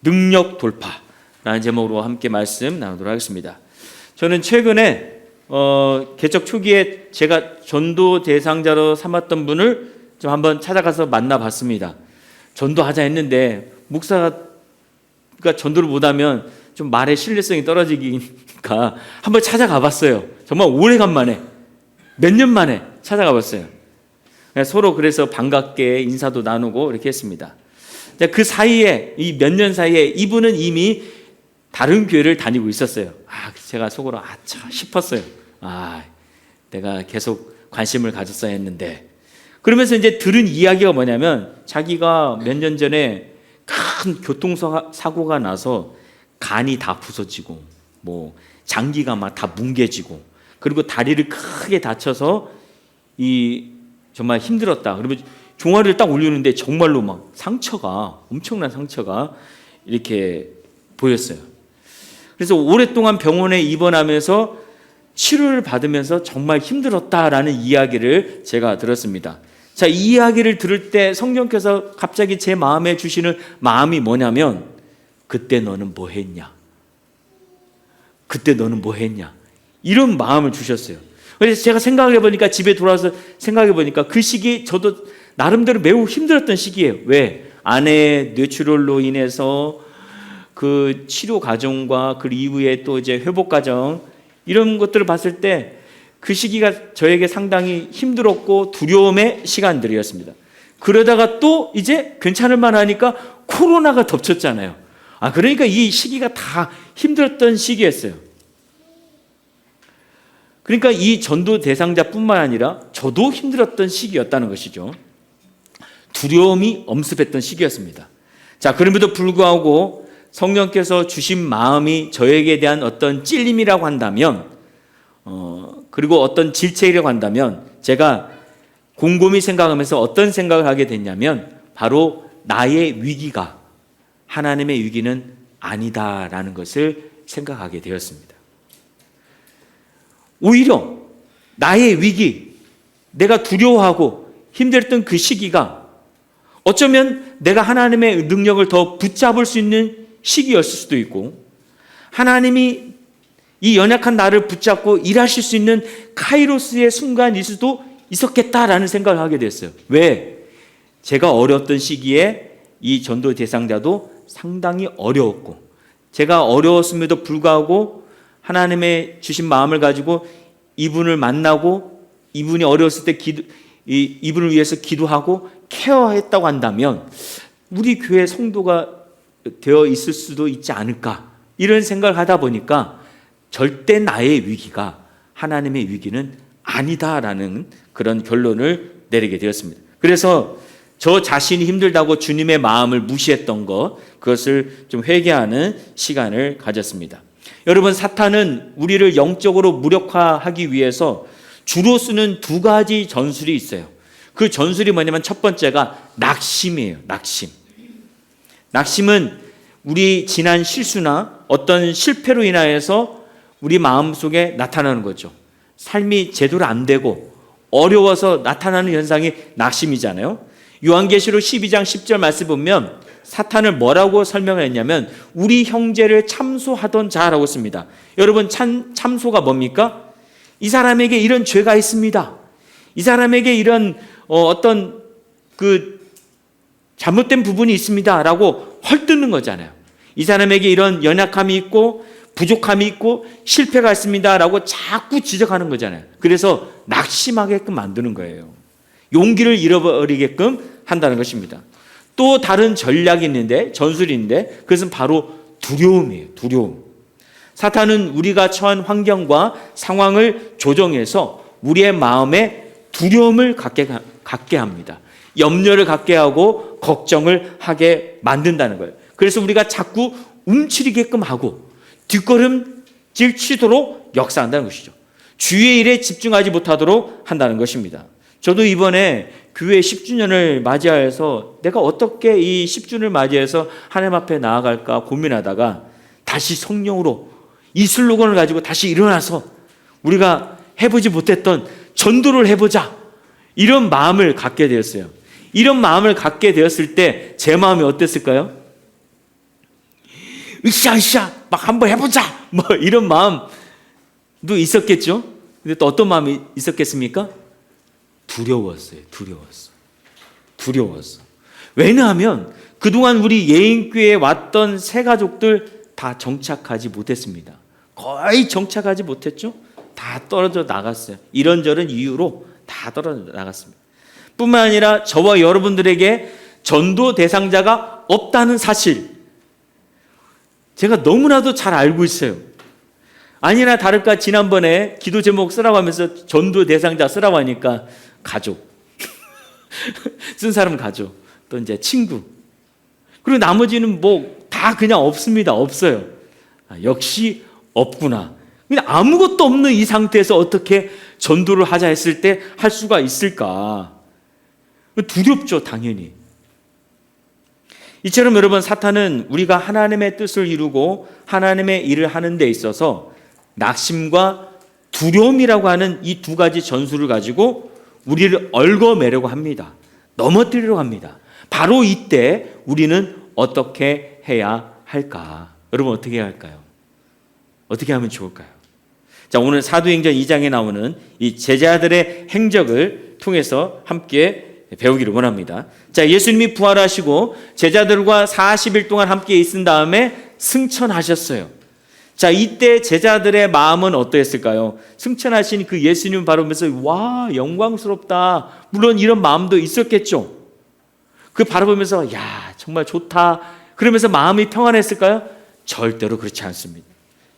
능력 돌파라는 제목으로 함께 말씀 나누도록 하겠습니다. 저는 최근에 개척 초기에 제가 전도 대상자로 삼았던 분을 좀 한번 찾아가서 만나봤습니다. 전도하자 했는데 목사가 전도를 못하면 좀 말의 신뢰성이 떨어지니까 한번 찾아가봤어요. 정말 오래간만에, 몇 년 만에 찾아가봤어요. 서로 그래서 반갑게 인사도 나누고 이렇게 했습니다. 그 사이에, 이 몇 년 사이에 이분은 이미 다른 교회를 다니고 있었어요. 제가 속으로 참 싶었어요. 내가 계속 관심을 가졌어야 했는데. 그러면서 이제 들은 이야기가 뭐냐면, 자기가 몇 년 전에 큰 교통사고가 나서 간이 다 부서지고, 장기가 막 다 뭉개지고, 그리고 다리를 크게 다쳐서 정말 힘들었다. 그러면 종아리를 딱 올리는데 정말로 막 엄청난 상처가 이렇게 보였어요. 그래서 오랫동안 병원에 입원하면서 치료를 받으면서 정말 힘들었다라는 이야기를 제가 들었습니다. 자, 이 이야기를 들을 때 성령께서 갑자기 제 마음에 주시는 마음이 뭐냐면, 그때 너는 뭐 했냐? 그때 너는 뭐 했냐? 이런 마음을 주셨어요. 그래서 제가 생각을 해보니까, 집에 돌아와서 생각해 보니까 그 시기 저도 나름대로 매우 힘들었던 시기예요. 왜? 아내의 뇌출혈로 인해서 그 치료 과정과 그 이후에 또 이제 회복 과정, 이런 것들을 봤을 때 그 시기가 저에게 상당히 힘들었고 두려움의 시간들이었습니다. 그러다가 또 이제 괜찮을 만하니까 코로나가 덮쳤잖아요. 그러니까 이 시기가 다 힘들었던 시기였어요. 그러니까 이 전도 대상자뿐만 아니라 저도 힘들었던 시기였다는 것이죠. 두려움이 엄습했던 시기였습니다. 자, 그럼에도 불구하고 성령께서 주신 마음이 저에게 대한 어떤 찔림이라고 한다면, 그리고 어떤 질책이라고 한다면, 제가 곰곰이 생각하면서 어떤 생각을 하게 됐냐면, 바로 나의 위기가 하나님의 위기는 아니다라는 것을 생각하게 되었습니다. 오히려 나의 위기, 내가 두려워하고 힘들었던 그 시기가 어쩌면 내가 하나님의 능력을 더 붙잡을 수 있는 시기였을 수도 있고, 하나님이 이 연약한 나를 붙잡고 일하실 수 있는 카이로스의 순간일 수도 있었겠다라는 생각을 하게 됐어요. 왜? 제가 어려웠던 시기에 이 전도 대상자도 상당히 어려웠고, 제가 어려웠음에도 불구하고 하나님의 주신 마음을 가지고 이분을 만나고, 이분이 어려웠을 때 이분을 위해서 기도하고 케어했다고 한다면 우리 교회 성도가 되어 있을 수도 있지 않을까, 이런 생각을 하다 보니까 절대 나의 위기가 하나님의 위기는 아니다라는 그런 결론을 내리게 되었습니다. 그래서 저 자신이 힘들다고 주님의 마음을 무시했던 그것을 좀 회개하는 시간을 가졌습니다. 여러분, 사탄은 우리를 영적으로 무력화하기 위해서 주로 쓰는 두 가지 전술이 있어요. 그 전술이 뭐냐면, 첫 번째가 낙심이에요. 낙심은 우리 지난 실수나 어떤 실패로 인하여서 우리 마음속에 나타나는 거죠. 삶이 제대로 안 되고 어려워서 나타나는 현상이 낙심이잖아요. 요한계시록 12장 10절 말씀 보면 사탄을 뭐라고 설명을 했냐면, 우리 형제를 참소하던 자라고 씁니다. 여러분, 참소가 뭡니까? 이 사람에게 이런 죄가 있습니다. 이 사람에게 이런 어떤 잘못된 부분이 있습니다 라고 헐뜯는 거잖아요. 이 사람에게 이런 연약함이 있고 부족함이 있고 실패가 있습니다 라고 자꾸 지적하는 거잖아요. 그래서 낙심하게끔 만드는 거예요. 용기를 잃어버리게끔 한다는 것입니다. 또 다른 전략이 있는데, 전술이 있는데, 그것은 바로 두려움이에요. 두려움. 사탄은 우리가 처한 환경과 상황을 조정해서 우리의 마음에 두려움을 갖게 합니다. 염려를 갖게 하고 걱정을 하게 만든다는 거예요. 그래서 우리가 자꾸 움츠리게끔 하고 뒷걸음질 치도록 역사한다는 것이죠. 주의 일에 집중하지 못하도록 한다는 것입니다. 저도 이번에 교회 10주년을 맞이해서 내가 어떻게 이 10주년을 맞이해서 하나님 앞에 나아갈까 고민하다가 다시 성령으로 이 슬로건을 가지고 다시 일어나서 우리가 해보지 못했던 전도를 해보자, 이런 마음을 갖게 되었어요. 이런 마음을 갖게 되었을 때 제 마음이 어땠을까요? 으쌰으쌰 막 한번 해보자 뭐 이런 마음도 있었겠죠. 근데 또 어떤 마음이 있었겠습니까? 두려웠어요. 두려웠어. 왜냐하면 그동안 우리 예인교회에 왔던 새 가족들 다 정착하지 못했습니다. 거의 정착하지 못했죠. 다 떨어져 나갔어요. 이런저런 이유로 다 떨어져 나갔습니다. 뿐만 아니라 저와 여러분들에게 전도 대상자가 없다는 사실 제가 너무나도 잘 알고 있어요. 아니나 다를까 지난번에 기도 제목 쓰라고 하면서 전도 대상자 쓰라고 하니까 가족 쓴 사람은 가족 또 이제 친구 그리고 나머지는 뭐 다 그냥 없습니다. 없어요. 역시 없구나. 근데 아무것도 없는 이 상태에서 어떻게 전도를 하자 했을 때 할 수가 있을까? 두렵죠, 당연히. 이처럼 여러분 사탄은 우리가 하나님의 뜻을 이루고 하나님의 일을 하는 데 있어서 낙심과 두려움이라고 하는 이 두 가지 전술을 가지고 우리를 얽어매려고 합니다. 넘어뜨리려고 합니다. 바로 이때 우리는 어떻게 해야 할까? 여러분 어떻게 해야 할까요? 어떻게 하면 좋을까요? 자, 오늘 사도행전 2장에 나오는 이 제자들의 행적을 통해서 함께 배우기를 원합니다. 자, 예수님이 부활하시고 제자들과 40일 동안 함께 있은 다음에 승천하셨어요. 자, 이때 제자들의 마음은 어떠했을까요? 승천하신 그 예수님 바라보면서 와, 영광스럽다. 물론 이런 마음도 있었겠죠. 그 바라보면서 야, 정말 좋다. 그러면서 마음이 평안했을까요? 절대로 그렇지 않습니다.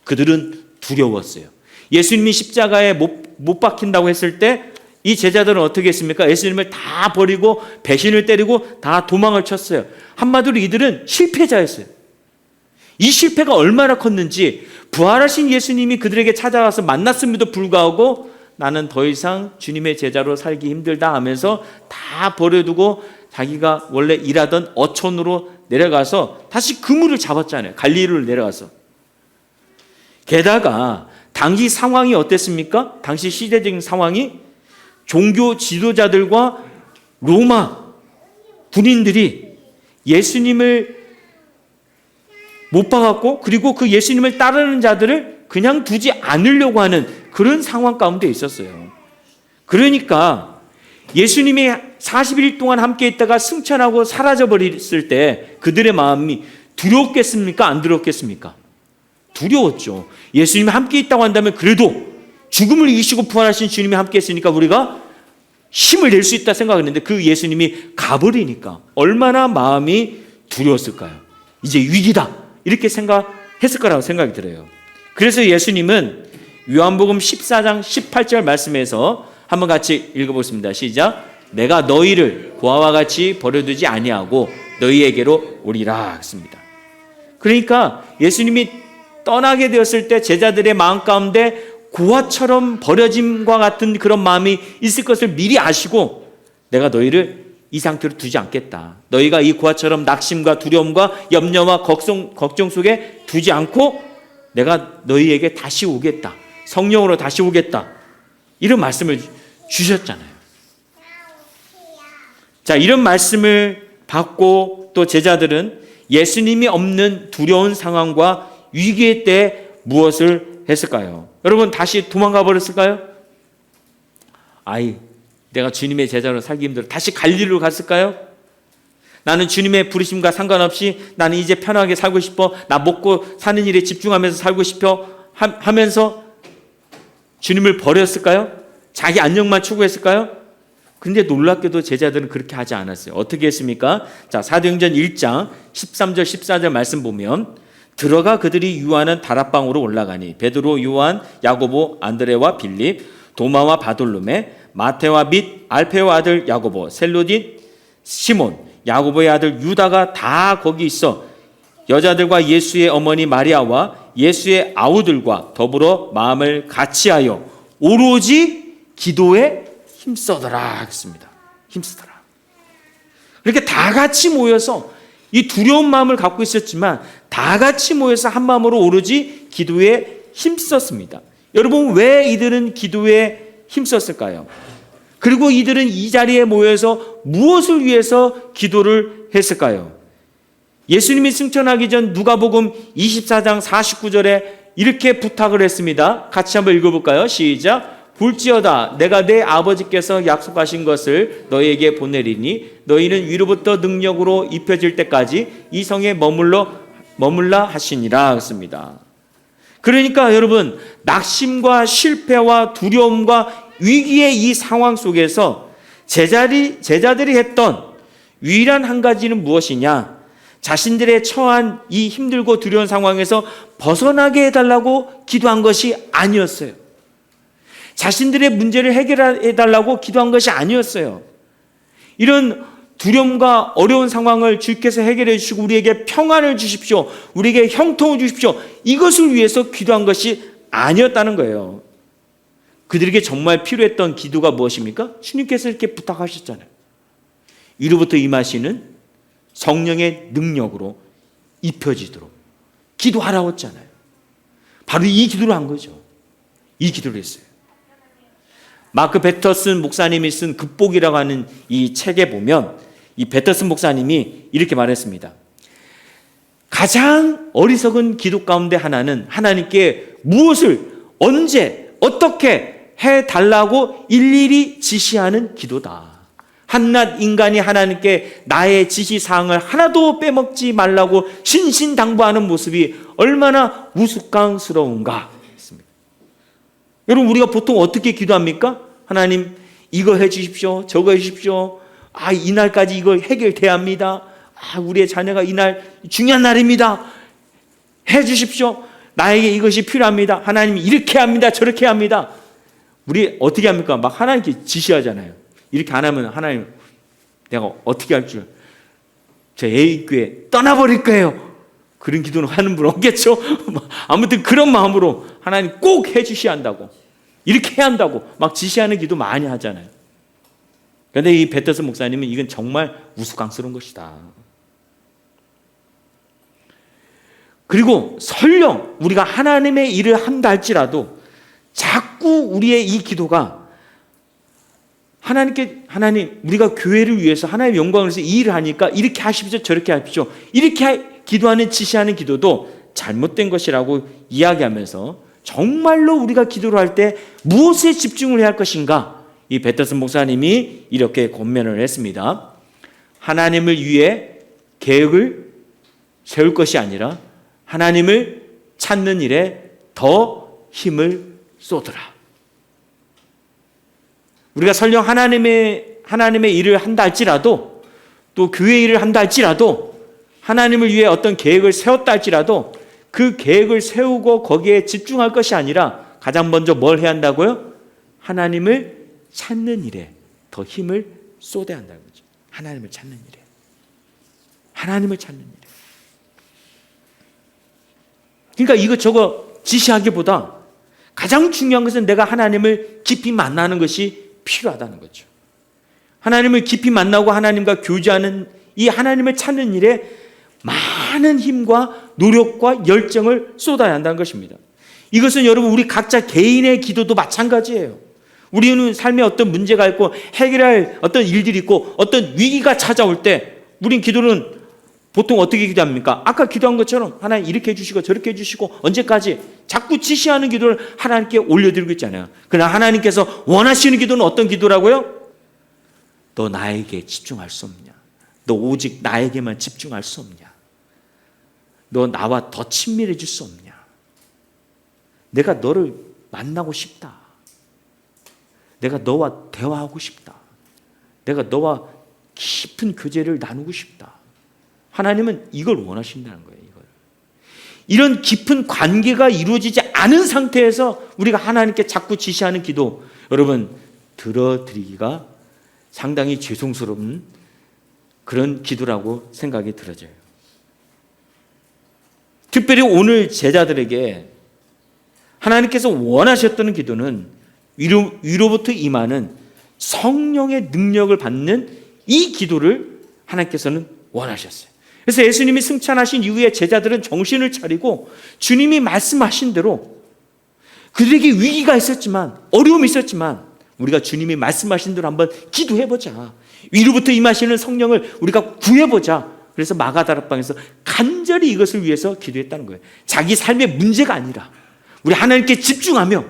그들은 두려웠어요. 예수님이 십자가에 못 박힌다고 했을 때 이 제자들은 어떻게 했습니까? 예수님을 다 버리고 배신을 때리고 다 도망을 쳤어요. 한마디로 이들은 실패자였어요. 이 실패가 얼마나 컸는지 부활하신 예수님이 그들에게 찾아와서 만났음에도 불구하고 나는 더 이상 주님의 제자로 살기 힘들다 하면서 다 버려두고 자기가 원래 일하던 어촌으로 내려가서 다시 그물을 잡았잖아요. 갈릴리로 내려가서. 게다가 당시 상황이 어땠습니까? 당시 시대적인 상황이 종교 지도자들과 로마 군인들이 예수님을 못 박았고 그리고 그 예수님을 따르는 자들을 그냥 두지 않으려고 하는 그런 상황 가운데 있었어요. 그러니까 예수님이 40일 동안 함께 있다가 승천하고 사라져버렸을 때 그들의 마음이 두려웠겠습니까? 안 두려웠겠습니까? 두려웠죠. 예수님이 함께 있다고 한다면 그래도 죽음을 이기시고 부활하신 주님이 함께 했으니까 우리가 힘을 낼 수 있다 생각했는데 그 예수님이 가버리니까 얼마나 마음이 두려웠을까요? 이제 위기다 이렇게 생각했을 거라고 생각이 들어요. 그래서 예수님은 요한복음 14장 18절 말씀에서 한번 같이 읽어보겠습니다. 시작. 내가 너희를 고아와 같이 버려두지 아니하고 너희에게로 오리라 했습니다. 그러니까 예수님이 떠나게 되었을 때 제자들의 마음 가운데 고아처럼 버려짐과 같은 그런 마음이 있을 것을 미리 아시고 내가 너희를 이 상태로 두지 않겠다. 너희가 이 고아처럼 낙심과 두려움과 염려와 걱정 속에 두지 않고 내가 너희에게 다시 오겠다. 성령으로 다시 오겠다. 이런 말씀을 주셨잖아요. 자, 이런 말씀을 받고 또 제자들은 예수님이 없는 두려운 상황과 위기의 때 무엇을 했을까요? 여러분 다시 도망가 버렸을까요? 내가 주님의 제자로 살기 힘들어. 다시 갈릴리로 갔을까요? 나는 주님의 부르심과 상관없이 나는 이제 편하게 살고 싶어. 나 먹고 사는 일에 집중하면서 살고 싶어 하면서 주님을 버렸을까요? 자기 안녕만 추구했을까요? 근데 놀랍게도 제자들은 그렇게 하지 않았어요. 어떻게 했습니까? 자, 사도행전 1장 13절 14절 말씀 보면 들어가 그들이 유하는 다락방으로 올라가니 베드로, 요한, 야고보, 안드레와 빌립, 도마와 바돌로메, 마테와 및 알페와 아들 야고보, 셀로딘, 시몬, 야고보의 아들 유다가 다 거기 있어 여자들과 예수의 어머니 마리아와 예수의 아우들과 더불어 마음을 같이하여 오로지 기도에 힘써더라 했습니다. 힘쓰더라. 그렇게 다 같이 모여서 이 두려운 마음을 갖고 있었지만 다 같이 모여서 한 마음으로 오로지 기도에 힘썼습니다. 여러분 왜 이들은 기도에 힘썼을까요? 그리고 이들은 이 자리에 모여서 무엇을 위해서 기도를 했을까요? 예수님이 승천하기 전 누가복음 24장 49절에 이렇게 부탁을 했습니다. 같이 한번 읽어볼까요? 시작. 볼지어다 내가 내 아버지께서 약속하신 것을 너희에게 보내리니 너희는 위로부터 능력으로 입혀질 때까지 이 성에 머물라 하시니라 했습니다. 그러니까 여러분, 낙심과 실패와 두려움과 위기의 이 상황 속에서 제자들이 했던 유일한 한 가지는 무엇이냐? 자신들의 처한 이 힘들고 두려운 상황에서 벗어나게 해달라고 기도한 것이 아니었어요. 자신들의 문제를 해결해달라고 기도한 것이 아니었어요. 이런 두려움과 어려운 상황을 주께서 해결해 주시고 우리에게 평안을 주십시오. 우리에게 형통을 주십시오. 이것을 위해서 기도한 것이 아니었다는 거예요. 그들에게 정말 필요했던 기도가 무엇입니까? 주님께서 이렇게 부탁하셨잖아요. 위로부터 임하시는 성령의 능력으로 입혀지도록 기도하라고 했잖아요. 바로 이 기도를 한 거죠. 이 기도를 했어요. 마크 베터슨 목사님이 쓴 극복이라고 하는 이 책에 보면 이 베터슨 목사님이 이렇게 말했습니다. 가장 어리석은 기도 가운데 하나는 하나님께 무엇을 언제 어떻게 해달라고 일일이 지시하는 기도다. 한낱 인간이 하나님께 나의 지시사항을 하나도 빼먹지 말라고 신신당부하는 모습이 얼마나 우스꽝스러운가 했습니다. 여러분, 우리가 보통 어떻게 기도합니까? 하나님 이거 해 주십시오. 저거 해 주십시오. 이날까지 이거 해결돼야 합니다. 우리의 자녀가 이날 중요한 날입니다. 해 주십시오. 나에게 이것이 필요합니다. 하나님 이렇게 합니다. 저렇게 합니다. 우리 어떻게 합니까? 막 하나님께 지시하잖아요. 이렇게 안 하면 하나님 내가 어떻게 할 줄, 저 A교회 떠나버릴 거예요. 그런 기도는 하는 분 없겠죠? 아무튼 그런 마음으로 하나님 꼭 해주셔야 한다고, 이렇게 해야 한다고 막 지시하는 기도 많이 하잖아요. 그런데 이 베터슨 목사님은 이건 정말 우스꽝스러운 것이다. 그리고 설령 우리가 하나님의 일을 한다 할지라도 자꾸 우리의 이 기도가 하나님 우리가 교회를 위해서 하나님의 영광을 위해서 이 일을 하니까 이렇게 하십시오 저렇게 하십시오 이렇게 기도하는 지시하는 기도도 잘못된 것이라고 이야기하면서 정말로 우리가 기도를 할 때 무엇에 집중을 해야 할 것인가, 이 베터슨 목사님이 이렇게 권면을 했습니다. 하나님을 위해 계획을 세울 것이 아니라 하나님을 찾는 일에 더 힘을 쏟으라. 우리가 설령 하나님의 일을 한다 할지라도, 또 교회 일을 한다 할지라도, 하나님을 위해 어떤 계획을 세웠다 할지라도 그 계획을 세우고 거기에 집중할 것이 아니라 가장 먼저 뭘 해야 한다고요? 하나님을 찾는 일에 더 힘을 쏟아야 한다는 거죠. 하나님을 찾는 일에. 하나님을 찾는 일에. 그러니까 이것저것 지시하기보다 가장 중요한 것은 내가 하나님을 깊이 만나는 것이 필요하다는 거죠. 하나님을 깊이 만나고 하나님과 교제하는 이 하나님을 찾는 일에 많은 힘과 노력과 열정을 쏟아야 한다는 것입니다. 이것은 여러분 우리 각자 개인의 기도도 마찬가지예요. 우리는 삶에 어떤 문제가 있고 해결할 어떤 일들이 있고 어떤 위기가 찾아올 때 우린 기도는 보통 어떻게 기도합니까? 아까 기도한 것처럼 하나님 이렇게 해주시고 저렇게 해주시고 언제까지 자꾸 지시하는 기도를 하나님께 올려드리고 있잖아요. 그러나 하나님께서 원하시는 기도는 어떤 기도라고요? 너 나에게 집중할 수 없냐? 너 오직 나에게만 집중할 수 없냐? 너 나와 더 친밀해질 수 없냐? 내가 너를 만나고 싶다. 내가 너와 대화하고 싶다. 내가 너와 깊은 교제를 나누고 싶다. 하나님은 이걸 원하신다는 거예요. 이런 깊은 관계가 이루어지지 않은 상태에서 우리가 하나님께 자꾸 지시하는 기도, 여러분 들어드리기가 상당히 죄송스러운 그런 기도라고 생각이 들어져요. 특별히 오늘 제자들에게 하나님께서 원하셨던 기도는 위로부터 임하는 성령의 능력을 받는 이 기도를 하나님께서는 원하셨어요. 그래서 예수님이 승천하신 이후에 제자들은 정신을 차리고 주님이 말씀하신 대로 그들에게 위기가 있었지만, 어려움이 있었지만 우리가 주님이 말씀하신 대로 한번 기도해보자. 위로부터 임하시는 성령을 우리가 구해보자. 그래서 마가다락방에서 간절히 이것을 위해서 기도했다는 거예요. 자기 삶의 문제가 아니라 우리 하나님께 집중하며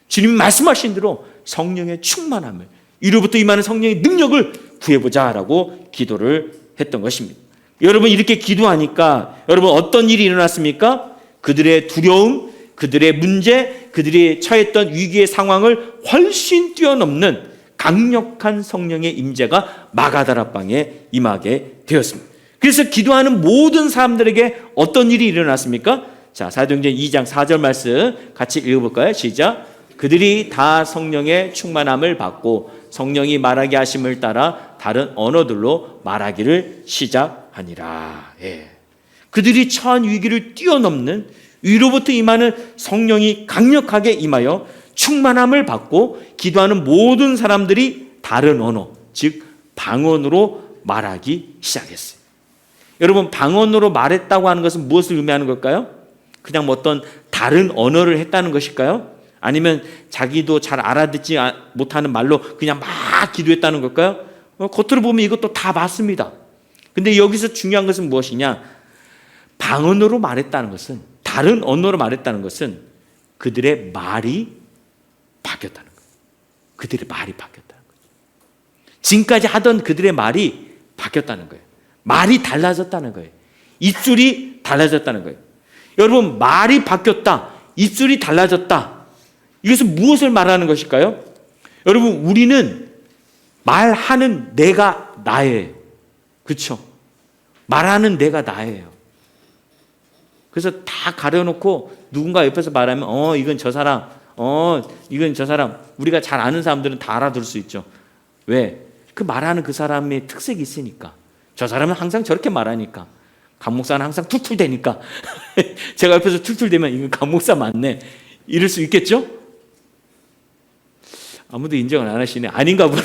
주님이 말씀하신 대로 성령의 충만함을, 이로부터 임하는 성령의 능력을 구해보자라고 기도를 했던 것입니다. 여러분, 이렇게 기도하니까 여러분 어떤 일이 일어났습니까? 그들의 두려움, 그들의 문제, 그들이 처했던 위기의 상황을 훨씬 뛰어넘는 강력한 성령의 임재가 마가다락방에 임하게 되었습니다. 그래서 기도하는 모든 사람들에게 어떤 일이 일어났습니까? 자, 사도행전 2장 4절 말씀 같이 읽어볼까요? 시작. 그들이 다 성령의 충만함을 받고 성령이 말하게 하심을 따라 다른 언어들로 말하기를 시작하니라. 예. 그들이 처한 위기를 뛰어넘는 위로부터 임하는 성령이 강력하게 임하여 충만함을 받고 기도하는 모든 사람들이 다른 언어, 즉 방언으로 말하기 시작했어요. 여러분, 방언으로 말했다고 하는 것은 무엇을 의미하는 걸까요? 그냥 뭐 어떤 다른 언어를 했다는 것일까요? 아니면 자기도 잘 알아듣지 못하는 말로 그냥 막 기도했다는 걸까요? 겉으로 보면 이것도 다 맞습니다. 근데 여기서 중요한 것은 무엇이냐? 방언으로 말했다는 것은, 다른 언어로 말했다는 것은 그들의 말이 바뀌었다는 거예요. 그들의 말이 바뀌었다는 거예요. 지금까지 하던 그들의 말이 바뀌었다는 거예요. 말이 달라졌다는 거예요. 입술이 달라졌다는 거예요. 여러분, 말이 바뀌었다, 입술이 달라졌다, 이것은 무엇을 말하는 것일까요? 여러분, 우리는 말하는 내가 나예요. 그렇죠? 말하는 내가 나예요. 그래서 다 가려놓고 누군가 옆에서 말하면 이건 저 사람, 이건 저 사람, 우리가 잘 아는 사람들은 다 알아들을 수 있죠. 왜? 그 말하는 그 사람의 특색이 있으니까. 저 사람은 항상 저렇게 말하니까. 강 목사는 항상 툴툴대니까. 제가 옆에서 툴툴대면 이건 강 목사 맞네, 이럴 수 있겠죠? 아무도 인정을 안 하시네. 아닌가 보네.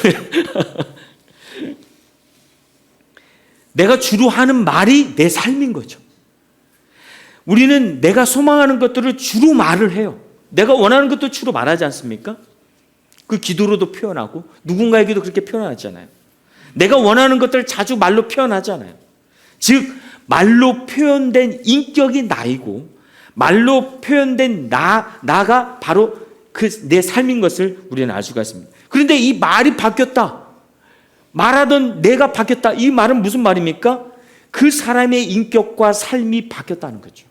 내가 주로 하는 말이 내 삶인 거죠. 우리는 내가 소망하는 것들을 주로 말을 해요. 내가 원하는 것도 주로 말하지 않습니까? 그 기도로도 표현하고 누군가에게도 그렇게 표현하잖아요. 내가 원하는 것들을 자주 말로 표현하잖아요. 즉 말로 표현된 인격이 나이고 말로 표현된 나가 바로 그 내 삶인 것을 우리는 알 수가 있습니다. 그런데 이 말이 바뀌었다, 말하던 내가 바뀌었다, 이 말은 무슨 말입니까? 그 사람의 인격과 삶이 바뀌었다는 거죠.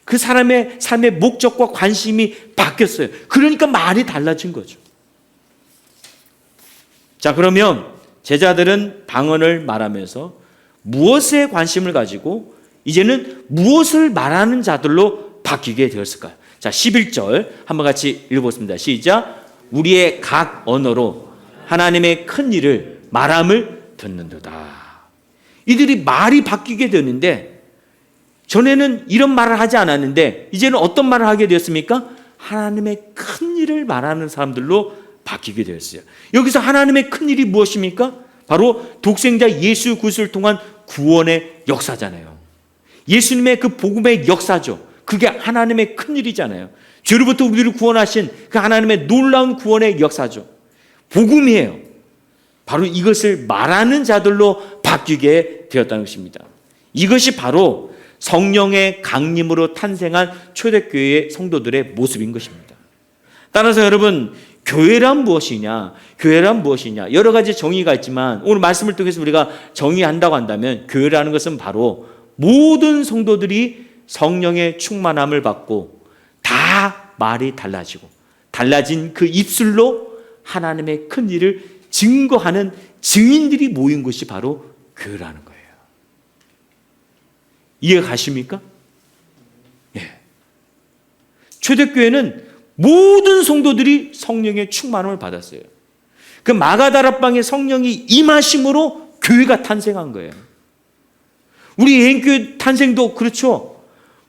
그 사람의 삶의 목적과 관심이 바뀌었어요. 그러니까 말이 달라진 거죠. 자, 그러면 제자들은 방언을 말하면서 무엇에 관심을 가지고 이제는 무엇을 말하는 자들로 바뀌게 되었을까요? 자, 11절 한번 같이 읽어보겠습니다. 시작. 우리의 각 언어로 하나님의 큰 일을 말함을 듣는도다. 이들이 말이 바뀌게 되는데, 전에는 이런 말을 하지 않았는데 이제는 어떤 말을 하게 되었습니까? 하나님의 큰 일을 말하는 사람들로 바뀌게 되었어요. 여기서 하나님의 큰 일이 무엇입니까? 바로 독생자 예수 그리스도를 통한 구원의 역사잖아요. 예수님의 그 복음의 역사죠. 그게 하나님의 큰 일이잖아요. 죄로부터 우리를 구원하신 그 하나님의 놀라운 구원의 역사죠. 복음이에요. 바로 이것을 말하는 자들로 바뀌게 되었다는 것입니다. 이것이 바로 성령의 강림으로 탄생한 초대교회의 성도들의 모습인 것입니다. 따라서 여러분, 교회란 무엇이냐? 교회란 무엇이냐? 여러 가지 정의가 있지만 오늘 말씀을 통해서 우리가 정의한다고 한다면 교회라는 것은 바로 모든 성도들이 성령의 충만함을 받고 다 말이 달라지고 달라진 그 입술로 하나님의 큰 일을 증거하는 증인들이 모인 것이 바로 교회라는 거예요. 이해가 가십니까? 예. 초대교회는 모든 성도들이 성령의 충만함을 받았어요. 그 마가다락방에 성령이 임하심으로 교회가 탄생한 거예요. 우리 예인교회 탄생도 그렇죠.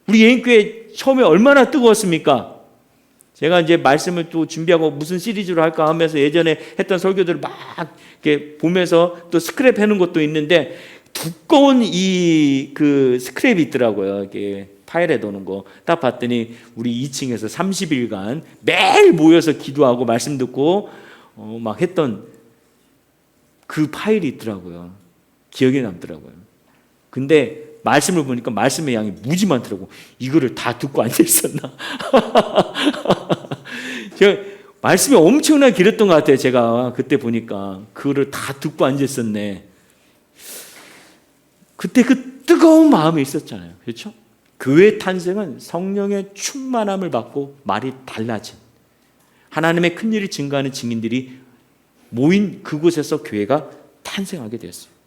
우리 예인교회 처음에 얼마나 뜨거웠습니까? 제가 이제 말씀을 또 준비하고 무슨 시리즈로 할까 하면서 예전에 했던 설교들을 막 이렇게 보면서 또 스크랩 해놓은 것도 있는데 두꺼운 그 스크랩이 있더라고요. 이렇게 파일에 넣는 거 딱 봤더니 우리 2층에서 30일간 매일 모여서 기도하고 말씀 듣고 막 했던 그 파일이 있더라고요. 기억에 남더라고요. 근데 말씀을 보니까 말씀의 양이 무지 많더라고. 이거를 다 듣고 앉아 있었나? 제가 말씀이 엄청나게 길었던 것 같아요. 제가 그때 보니까 그거를 다 듣고 앉아 있었네. 그때 그 뜨거운 마음이 있었잖아요. 그렇죠? 교회 탄생은 성령의 충만함을 받고 말이 달라진, 하나님의 큰 일을 증거하는 증인들이 모인 그곳에서 교회가 탄생하게 되었어요.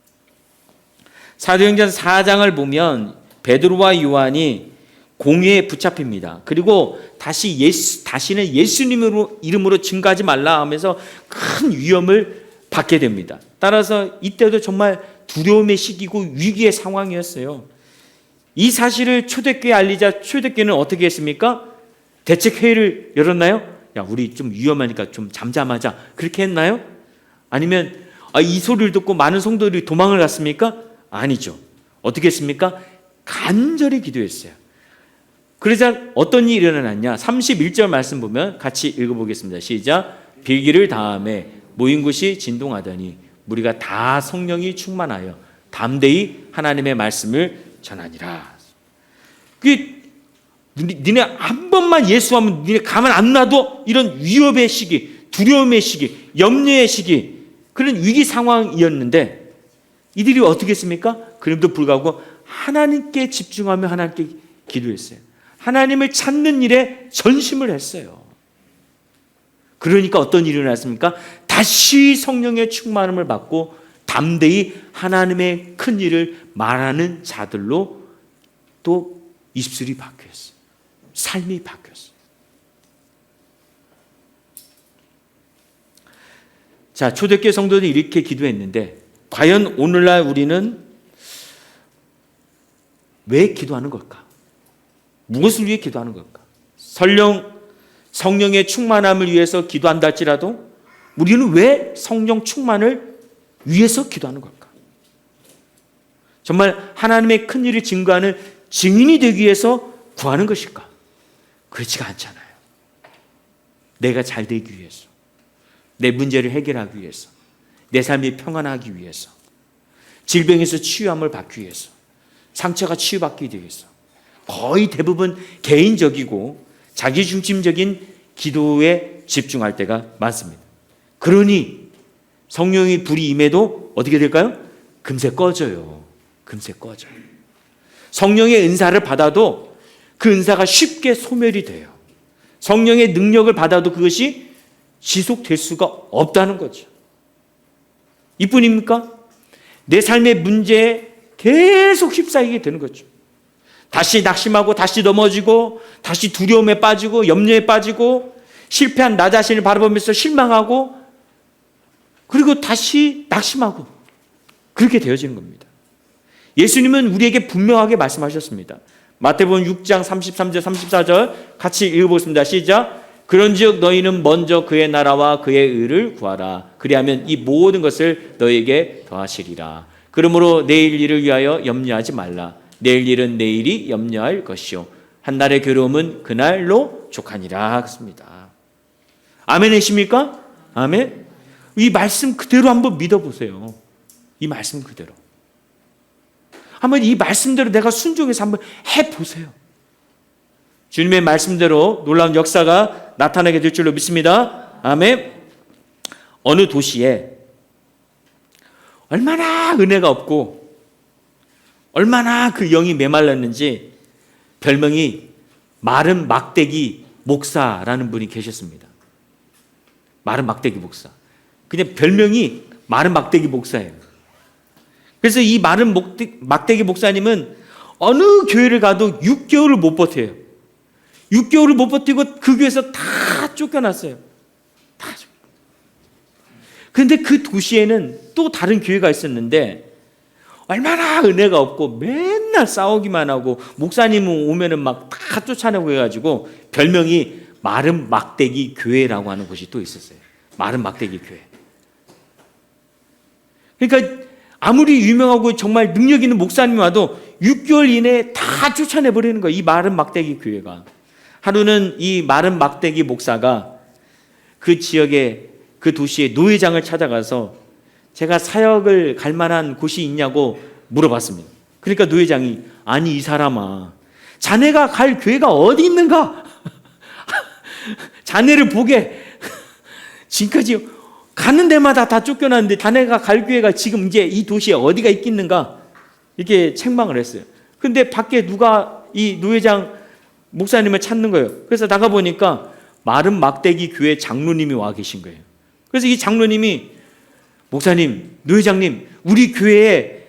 사도행전 4장을 보면 베드로와 요한이 공회에 붙잡힙니다. 그리고 다시는 예수님으로 이름으로 증거하지 말라 하면서 큰 위험을 받게 됩니다. 따라서 이때도 정말 두려움의 시기고 위기의 상황이었어요. 이 사실을 초대교회에 알리자 초대교회는 어떻게 했습니까? 대책회의를 열었나요? 야, 우리 좀 위험하니까 좀 잠잠하자. 그렇게 했나요? 아니면 이 소리를 듣고 많은 성도들이 도망을 갔습니까? 아니죠. 어떻게 했습니까? 간절히 기도했어요. 그러자 어떤 일이 일어났냐? 31절 말씀 보면 같이 읽어보겠습니다. 시작. 빌기를 다음에 모인 곳이 진동하더니 무리가 다 성령이 충만하여 담대히 하나님의 말씀을 전하니라. 니네 한 번만 예수하면 니네 가만 안 놔둬. 이런 위협의 시기, 두려움의 시기, 염려의 시기, 그런 위기 상황이었는데 이들이 어떻게 했습니까? 그럼에도 불구하고 하나님께 집중하며 하나님께 기도했어요. 하나님을 찾는 일에 전심을 했어요. 그러니까 어떤 일이 일어났습니까? 다시 성령의 충만함을 받고 담대히 하나님의 큰 일을 말하는 자들로 또 입술이 바뀌었어요. 삶이 바뀌었어요. 자, 초대교회 성도들이 이렇게 기도했는데 과연 오늘날 우리는 왜 기도하는 걸까? 무엇을 위해 기도하는 걸까? 성령의 충만함을 위해서 기도한다 할지라도 우리는 왜 성령 충만을 위해서 기도하는 걸까? 정말 하나님의 큰 일을 증거하는 증인이 되기 위해서 구하는 것일까? 그렇지가 않잖아요. 내가 잘 되기 위해서, 내 문제를 해결하기 위해서, 내 삶이 평안하기 위해서, 질병에서 치유함을 받기 위해서, 상처가 치유받기 위해서 거의 대부분 개인적이고 자기중심적인 기도에 집중할 때가 많습니다. 그러니 성령의 불이 임해도 어떻게 될까요? 금세 꺼져요. 금세 꺼져요. 성령의 은사를 받아도 그 은사가 쉽게 소멸이 돼요. 성령의 능력을 받아도 그것이 지속될 수가 없다는 거죠. 이뿐입니까? 내 삶의 문제에 계속 휩싸이게 되는 거죠. 다시 낙심하고 다시 넘어지고 다시 두려움에 빠지고 염려에 빠지고 실패한 나 자신을 바라보면서 실망하고 그리고 다시 낙심하고 그렇게 되어지는 겁니다. 예수님은 우리에게 분명하게 말씀하셨습니다. 마태복음 6장 33절 34절 같이 읽어보겠습니다. 시작. 그런즉 너희는 먼저 그의 나라와 그의 의를 구하라. 그리하면 이 모든 것을 너희에게 더하시리라. 그러므로 내일 일을 위하여 염려하지 말라. 내일 일은 내일이 염려할 것이요 한날의 괴로움은 그날로 족하니라 했습니다. 아멘이십니까? 아멘. 이 말씀 그대로 한번 믿어보세요. 이 말씀 그대로 한번 이 말씀대로 내가 순종해서 한번 해보세요. 주님의 말씀대로 놀라운 역사가 나타나게 될 줄로 믿습니다. 아멘. 어느 도시에 얼마나 은혜가 없고 얼마나 그 영이 메말랐는지 별명이 마른 막대기 목사라는 분이 계셨습니다. 마른 막대기 목사. 그냥 별명이 마른 막대기 목사예요. 그래서 이 마른 막대기 목사님은 어느 교회를 가도 6개월을 못 버텨요. 6개월을 못 버티고 그 교회에서 다 쫓겨났어요. 다 쫓겨났어요. 그런데 그 도시에는 또 다른 교회가 있었는데 얼마나 은혜가 없고 맨날 싸우기만 하고 목사님 오면은 막 다 쫓아내고 해가지고 별명이 마른 막대기 교회라고 하는 곳이 또 있었어요. 마른 막대기 교회. 그러니까 아무리 유명하고 정말 능력 있는 목사님이 와도 6개월 이내에 다 쫓아내버리는 거예요. 이 마른 막대기 교회가. 하루는 이 마른 막대기 목사가 그 지역의 그 도시의 노회장을 찾아가서 제가 사역을 갈 만한 곳이 있냐고 물어봤습니다. 그러니까 노회장이 아니 이 사람아 자네가 갈 교회가 어디 있는가? 자네를 보게 지금까지 가는 데마다 다 쫓겨났는데 자네가 갈 교회가 지금 이제 이 도시에 어디가 있겠는가? 이렇게 책망을 했어요. 근데 밖에 누가 이 노회장 목사님을 찾는 거예요. 그래서 나가보니까 마른 막대기 교회 장로님이 와 계신 거예요. 그래서 이 장로님이 목사님, 노회장님, 우리 교회에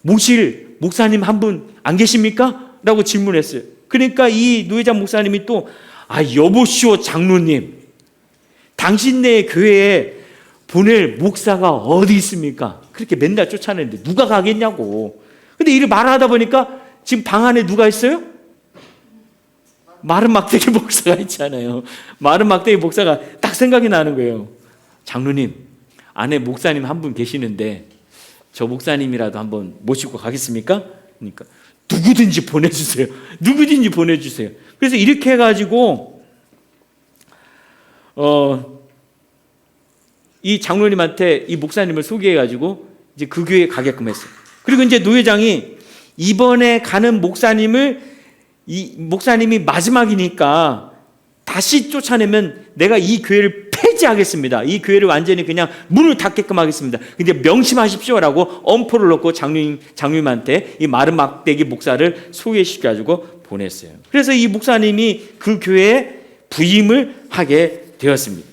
모실 목사님 한 분 안 계십니까? 라고 질문했어요. 그러니까 이 노회장 목사님이 또 여보시오 장로님, 당신네 교회에 보낼 목사가 어디 있습니까? 그렇게 맨날 쫓아내는데 누가 가겠냐고. 근데 이를 말하다 보니까 지금 방 안에 누가 있어요? 마른 막대기 목사가 있잖아요. 마른 막대기 목사가 딱 생각이 나는 거예요. 장로님, 안에 목사님 한 분 계시는데 저 목사님이라도 한번 모시고 가겠습니까? 그러니까 누구든지 보내주세요. 누구든지 보내주세요. 그래서 이렇게 해가지고 이 장로님한테 이 목사님을 소개해가지고 이제 그 교회에 가게끔 했어요. 그리고 이제 노회장이 이번에 가는 목사님을 이 목사님이 마지막이니까 다시 쫓아내면 내가 이 교회를 폐지하겠습니다. 이 교회를 완전히 그냥 문을 닫게끔 하겠습니다. 근데 명심하십시오라고 엄포를 넣고 장로님한테 이 마른 막대기 목사를 소개시켜가지고 보냈어요. 그래서 이 목사님이 그 교회에 부임을 하게 되었습니다.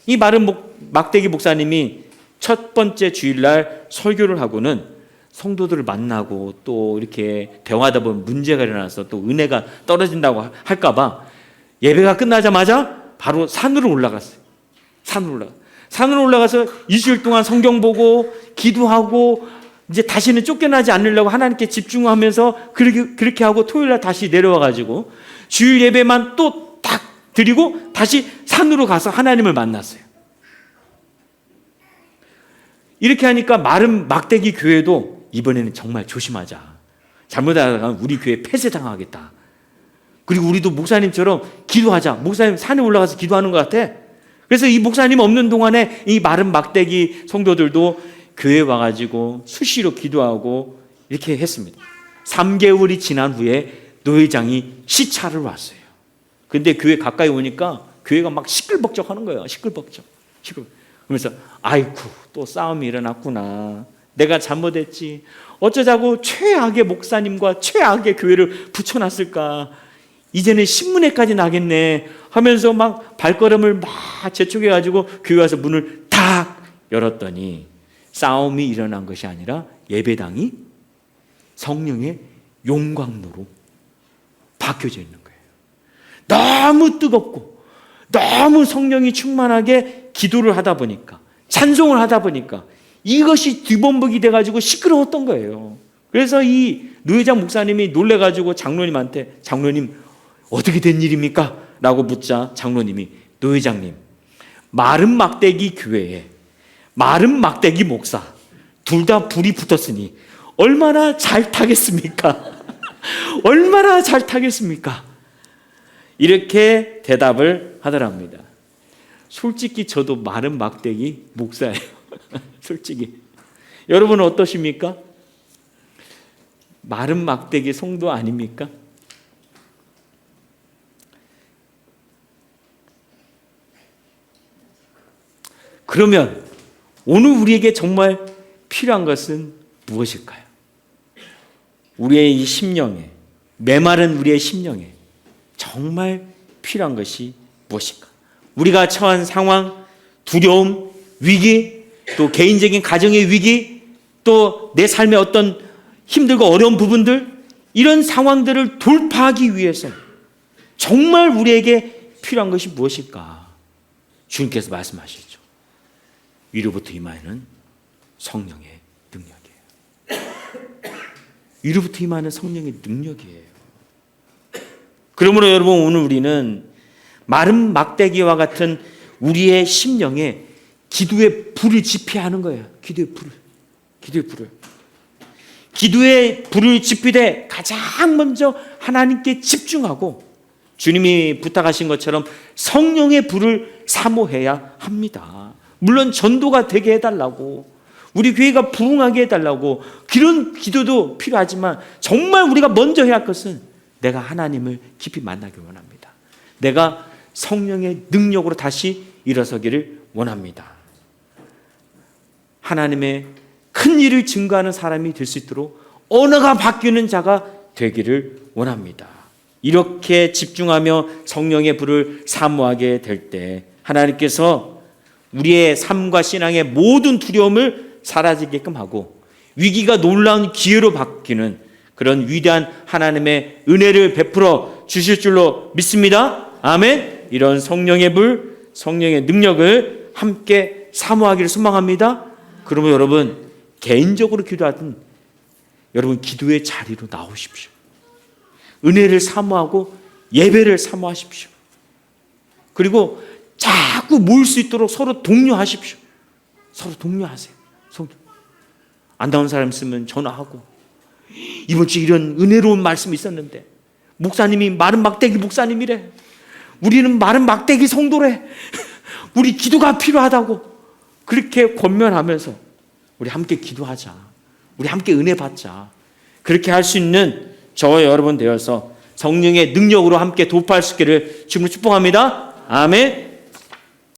이 마른 막대기 목사님이 첫 번째 주일날 설교를 하고는 성도들을 만나고 또 이렇게 대화하다 보면 문제가 일어나서 또 은혜가 떨어진다고 할까봐 예배가 끝나자마자 바로 산으로 올라갔어요. 산으로 올라가서 2주일 동안 성경 보고 기도하고 이제 다시는 쫓겨나지 않으려고 하나님께 집중하면서 그렇게 하고 토요일날 다시 내려와가지고 주일 예배만 또 딱 드리고 다시 산으로 가서 하나님을 만났어요. 이렇게 하니까 마른 막대기 교회도 이번에는 정말 조심하자. 잘못하다가 우리 교회 폐쇄당하겠다. 그리고 우리도 목사님처럼 기도하자. 목사님 산에 올라가서 기도하는 것 같아. 그래서 이 목사님 없는 동안에 이 마른 막대기 성도들도 교회에 와가지고 수시로 기도하고 이렇게 했습니다. 3개월이 지난 후에 노회장이 시차를 왔어요. 근데 교회 가까이 오니까 교회가 막 시끌벅적하는 거예요. 시끌벅적. 그러면서 아이쿠 또 싸움이 일어났구나. 내가 잘못했지. 어쩌자고 최악의 목사님과 최악의 교회를 붙여놨을까. 이제는 신문에까지 나겠네 하면서 막 발걸음을 막 재촉해가지고 교회 와서 문을 탁 열었더니 싸움이 일어난 것이 아니라 예배당이 성령의 용광로로 바뀌어져 있는 거예요. 너무 뜨겁고 너무 성령이 충만하게 기도를 하다 보니까 찬송을 하다 보니까 이것이 뒤범벅이 돼가지고 시끄러웠던 거예요. 그래서 이 노회장 목사님이 놀래가지고 장로님한테 장로님 어떻게 된 일입니까? 라고 묻자 장로님이 노회장님 마른 막대기 교회에 마른 막대기 목사 둘 다 불이 붙었으니 얼마나 잘 타겠습니까? 얼마나 잘 타겠습니까? 이렇게 대답을 하더랍니다. 솔직히 저도 마른 막대기 목사예요. 솔직히 여러분은 어떠십니까? 마른 막대기 성도 아닙니까? 그러면 오늘 우리에게 정말 필요한 것은 무엇일까요? 우리의 이 심령에 메마른 우리의 심령에 정말 필요한 것이 무엇일까? 우리가 처한 상황, 두려움, 위기, 또 개인적인 가정의 위기, 또 내 삶의 어떤 힘들고 어려운 부분들 이런 상황들을 돌파하기 위해서 정말 우리에게 필요한 것이 무엇일까? 주님께서 말씀하시죠. 위로부터 임하는 성령의 능력이에요. 위로부터 임하는 성령의 능력이에요. 그러므로 여러분 오늘 우리는 마른 막대기와 같은 우리의 심령에 기도의 불을 지펴야 하는 거예요. 기도의 불을. 기도의 불을 지피되 가장 먼저 하나님께 집중하고 주님이 부탁하신 것처럼 성령의 불을 사모해야 합니다. 물론 전도가 되게 해달라고 우리 교회가 부흥하게 해달라고 그런 기도도 필요하지만 정말 우리가 먼저 해야 할 것은 내가 하나님을 깊이 만나기 원합니다. 내가 성령의 능력으로 다시 일어서기를 원합니다. 하나님의 큰 일을 증거하는 사람이 될 수 있도록 언어가 바뀌는 자가 되기를 원합니다. 이렇게 집중하며 성령의 불을 사모하게 될 때 하나님께서 우리의 삶과 신앙의 모든 두려움을 사라지게끔 하고 위기가 놀라운 기회로 바뀌는 그런 위대한 하나님의 은혜를 베풀어 주실 줄로 믿습니다. 아멘. 이런 성령의 불, 성령의 능력을 함께 사모하기를 소망합니다. 그러면 여러분 개인적으로 기도하든 여러분 기도의 자리로 나오십시오. 은혜를 사모하고 예배를 사모하십시오. 그리고 자꾸 모일 수 있도록 서로 독려하십시오. 서로 독려하세요. 안 나온 사람 있으면 전화하고 이번 주에 이런 은혜로운 말씀이 있었는데 목사님이 마른 막대기 목사님이래. 우리는 마른 막대기 성도래. 우리 기도가 필요하다고 그렇게 권면하면서 우리 함께 기도하자. 우리 함께 은혜 받자. 그렇게 할 수 있는 저와 여러분 되어서 성령의 능력으로 함께 도파할 수 있기를 주님으로 축복합니다. 아멘.